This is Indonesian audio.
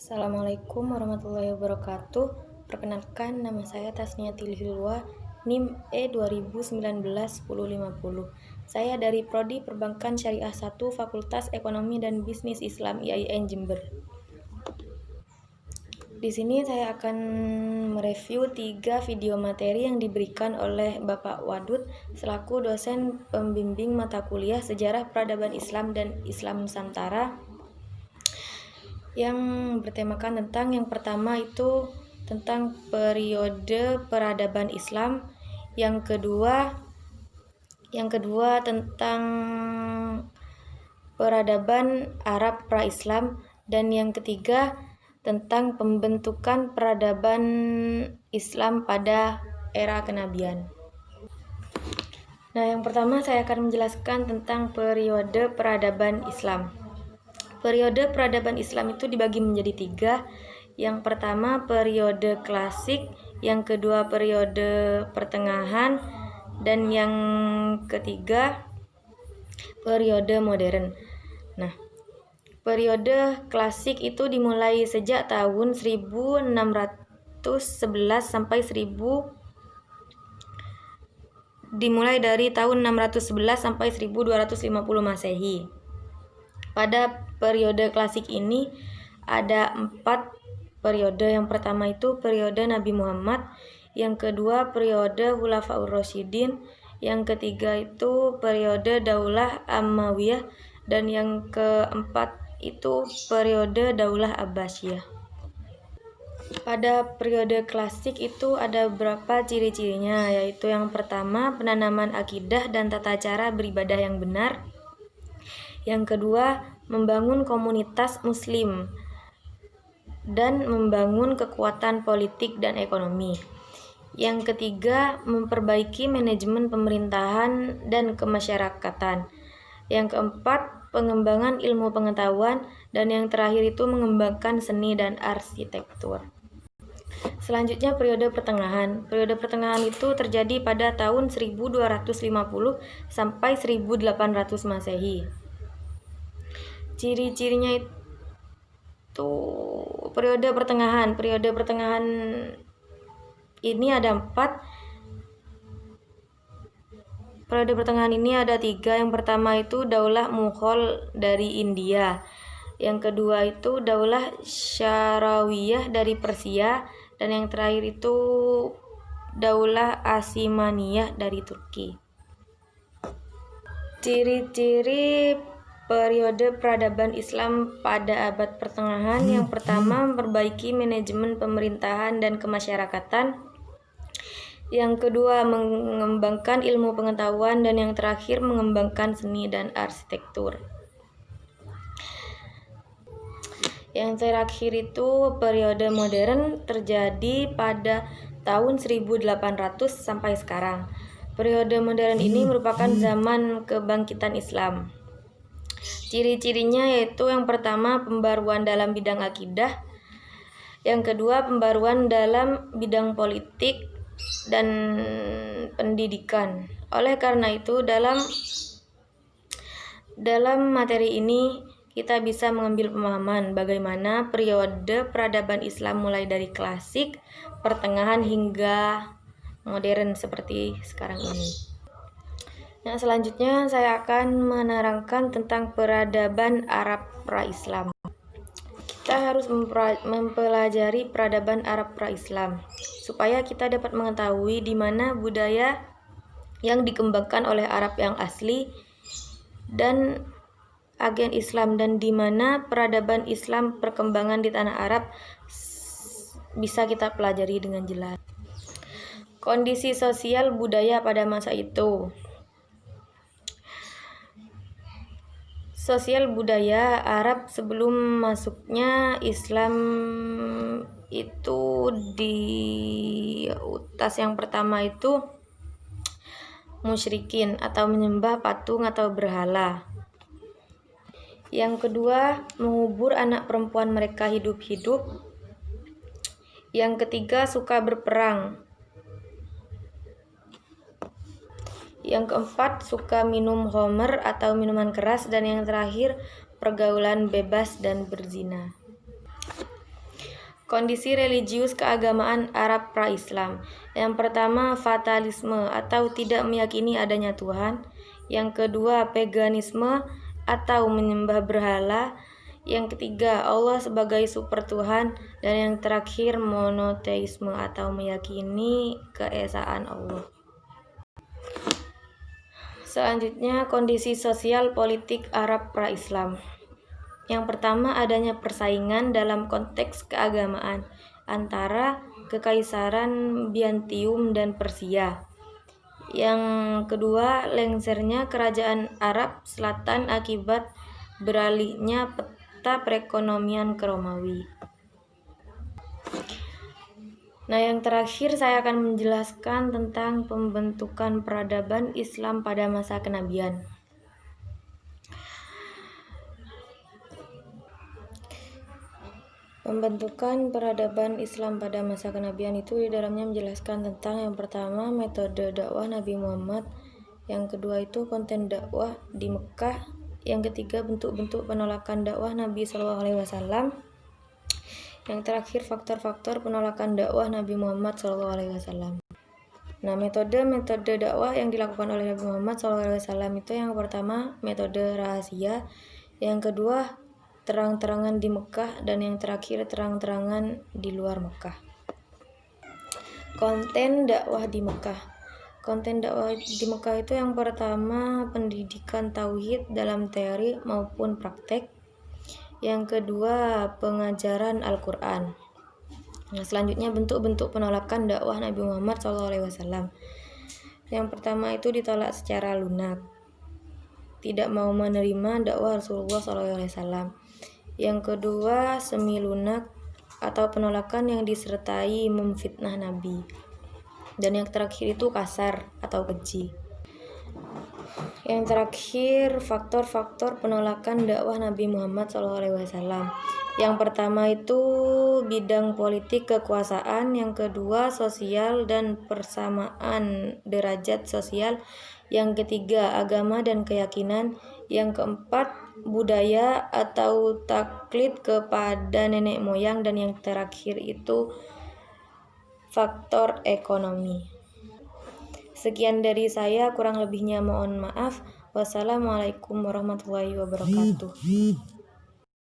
Assalamualaikum warahmatullahi wabarakatuh. Perkenalkan, nama saya Tasniatil Hilwa, NIM E2019-1050. Saya dari Prodi Perbankan Syariah 1, Fakultas Ekonomi dan Bisnis Islam IAIN Jember. Di sini saya akan mereview 3 video materi yang diberikan oleh Bapak Wadud selaku dosen pembimbing mata kuliah Sejarah Peradaban Islam dan Islam Nusantara, yang bertemakan tentang yang pertama itu tentang periode peradaban Islam, yang kedua tentang peradaban Arab pra-Islam, dan yang ketiga tentang pembentukan peradaban Islam pada era kenabian. Nah, yang pertama saya akan menjelaskan tentang periode peradaban Islam. Periode peradaban Islam itu dibagi menjadi 3. Yang pertama periode klasik, yang kedua periode pertengahan, dan yang ketiga periode modern. Nah, periode klasik itu dimulai sejak tahun 1611 sampai dimulai dari tahun 611 sampai 1250 Masehi. Pada periode klasik ini ada 4 periode. Yang pertama itu periode Nabi Muhammad, yang kedua periode Khulafaur Rasyidin, yang ketiga itu periode Daulah Ammawiyah, dan yang keempat itu periode Daulah Abbasiyah. Pada periode klasik itu ada beberapa ciri-cirinya, yaitu yang pertama penanaman akidah dan tata cara beribadah yang benar. Yang kedua, membangun komunitas muslim dan membangun kekuatan politik dan ekonomi. Yang ketiga, memperbaiki manajemen pemerintahan dan kemasyarakatan. Yang keempat, pengembangan ilmu pengetahuan, dan yang terakhir itu mengembangkan seni dan arsitektur. Selanjutnya periode pertengahan. Periode pertengahan itu terjadi pada tahun 1250 sampai 1800 Masehi. Ciri-cirinya itu periode pertengahan. Periode pertengahan ini ada 4. Periode pertengahan ini ada 3. Yang pertama itu Daulah Mughal dari India. Yang kedua itu Daulah Syarawiyah dari Persia, dan yang terakhir itu Daulah Asimaniyah dari Turki. Ciri-ciri periode peradaban Islam pada abad pertengahan. Yang pertama, memperbaiki manajemen pemerintahan dan kemasyarakatan. Yang kedua, mengembangkan ilmu pengetahuan, dan yang terakhir mengembangkan seni dan arsitektur. Yang terakhir itu periode modern, terjadi pada tahun 1800 sampai sekarang. Periode modern ini merupakan zaman kebangkitan Islam. Ciri-cirinya yaitu yang pertama pembaruan dalam bidang akidah, yang kedua pembaruan dalam bidang politik dan pendidikan. Oleh karena itu dalam materi ini kita bisa mengambil pemahaman bagaimana periode peradaban Islam mulai dari klasik, pertengahan hingga modern seperti sekarang ini. Nah, selanjutnya saya akan menerangkan tentang peradaban Arab pra-Islam. Kita harus mempelajari peradaban Arab pra-Islam supaya kita dapat mengetahui di mana budaya yang dikembangkan oleh Arab yang asli dan agen Islam, dan di mana peradaban Islam perkembangan di tanah Arab bisa kita pelajari dengan jelas. Kondisi sosial budaya pada masa itu. Sosial budaya Arab sebelum masuknya Islam itu di utas yang pertama itu musyrikin atau menyembah patung atau berhala. Yang kedua, mengubur anak perempuan mereka hidup-hidup. Yang ketiga, suka berperang. Yang keempat, suka minum khamr atau minuman keras, dan yang terakhir pergaulan bebas dan berzina. Kondisi religius keagamaan Arab pra-Islam. Yang pertama, fatalisme atau tidak meyakini adanya Tuhan. Yang kedua, paganisme atau menyembah berhala. Yang ketiga, Allah sebagai super Tuhan. Dan yang terakhir, monoteisme atau meyakini keesaan Allah. Selanjutnya, kondisi sosial politik Arab pra-Islam. Yang pertama, adanya persaingan dalam konteks keagamaan antara Kekaisaran Byzantium dan Persia. Yang kedua, lengsernya kerajaan Arab Selatan akibat beralihnya peta perekonomian ke Romawi. Nah, yang terakhir saya akan menjelaskan tentang pembentukan peradaban Islam pada masa kenabian. Pembentukan peradaban Islam pada masa kenabian itu di dalamnya menjelaskan tentang yang pertama metode dakwah Nabi Muhammad, yang kedua itu konten dakwah di Mekah, yang ketiga bentuk-bentuk penolakan dakwah Nabi SAW, yang terakhir faktor-faktor penolakan dakwah Nabi Muhammad SAW. Nah, metode dakwah yang dilakukan oleh Nabi Muhammad SAW itu yang pertama metode rahasia, yang kedua terang-terangan di Mekah, dan yang terakhir terang-terangan di luar Mekah. Konten dakwah di Mekah. Konten dakwah di Mekah itu yang pertama pendidikan tauhid dalam teori maupun praktek. Yang kedua pengajaran Al-Quran. Nah, selanjutnya bentuk-bentuk penolakan dakwah Nabi Muhammad SAW. Yang pertama itu ditolak secara lunak, tidak mau menerima dakwah Rasulullah SAW. Yang kedua semi lunak atau penolakan yang disertai memfitnah Nabi. Dan yang terakhir itu kasar atau keji. Yang terakhir faktor-faktor penolakan dakwah Nabi Muhammad SAW. Yang pertama itu bidang politik kekuasaan, yang kedua sosial dan persamaan derajat sosial, yang ketiga agama dan keyakinan, yang keempat budaya atau taklid kepada nenek moyang, dan yang terakhir itu faktor ekonomi. Sekian dari saya, kurang lebihnya mohon maaf. Wassalamualaikum warahmatullahi wabarakatuh.